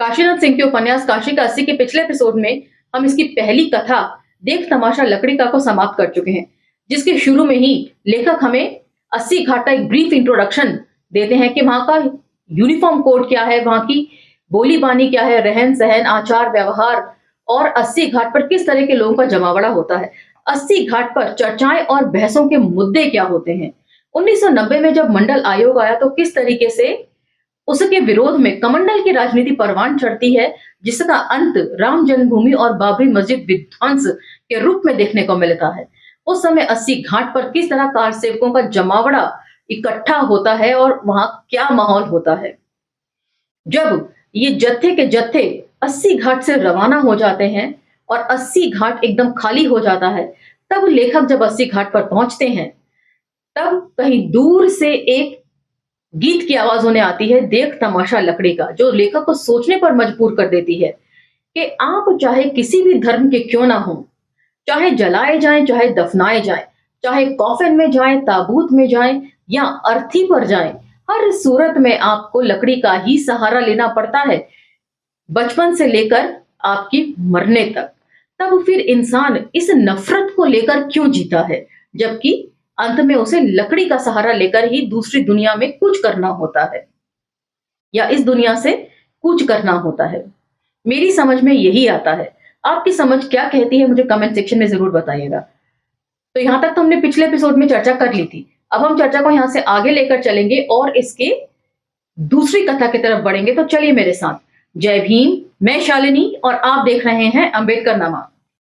काशीनाथ सिंह के उपन्यास काशी का 80 के पिछले एपिसोड में हम इसकी पहली कथा देख तमाशा लकड़ी का को समाप्त कर चुके हैं, जिसके शुरू में ही लेखक हमें 80 घाट का एक ब्रीफ इंट्रोडक्शन देते हैं कि वहां का यूनिफॉर्म कोड क्या है, वहां की बोली बानी क्या है, रहन सहन, आचार व्यवहार और 80 घाट पर किस तरह के लोगों का जमावड़ा होता है। 80 घाट पर चर्चाएं और बहसों के मुद्दे क्या होते हैं। 1990 में जब मंडल आयोग आया तो किस तरीके से उसके विरोध में कमंडल की राजनीति परवान चढ़ती है, जिसका अंत राम जन्मभूमि और बाबरी मस्जिद विध्वंस के रूप में देखने को मिलता है। उस समय 80 घाट पर किस तरह कार सेवकों का जमावड़ा इकट्ठा होता है और वहां क्या माहौल होता है। जब ये जत्थे के जत्थे 80 घाट से रवाना हो जाते हैं और 80 घाट एकदम खाली हो जाता है, तब लेखक जब 80 घाट पर पहुंचते हैं, तब कहीं दूर से एक गीत की आवाज उन्हें आती है, देख तमाशा लकड़ी का, जो लेखक को सोचने पर मजबूर कर देती है कि आप चाहे किसी भी धर्म के क्यों ना हो, चाहे जलाए जाएं, चाहे दफनाए जाएं, चाहे कॉफिन में जाएं, ताबूत में जाएं या अर्थी पर जाएं, हर सूरत में आपको लकड़ी का ही सहारा लेना पड़ता है, बचपन से लेकर आपकी मरने तक। तब फिर इंसान इस नफरत को लेकर क्यों जीता है, जबकि अंत में उसे लकड़ी का सहारा लेकर ही दूसरी दुनिया में कूच करना होता है या इस दुनिया से कूच करना होता है। मेरी समझ में यही आता है। आपकी समझ क्या कहती है, मुझे कमेंट सेक्शन में जरूर बताइएगा। तो यहां तक तो हमने पिछले एपिसोड में चर्चा कर ली थी। अब हम चर्चा को यहां से आगे लेकर चलेंगे और इसके दूसरी कथा की तरफ बढ़ेंगे। तो चलिए मेरे साथ। जय भीम, मैं शालिनी और आप देख रहे हैं अंबेडकर नामा।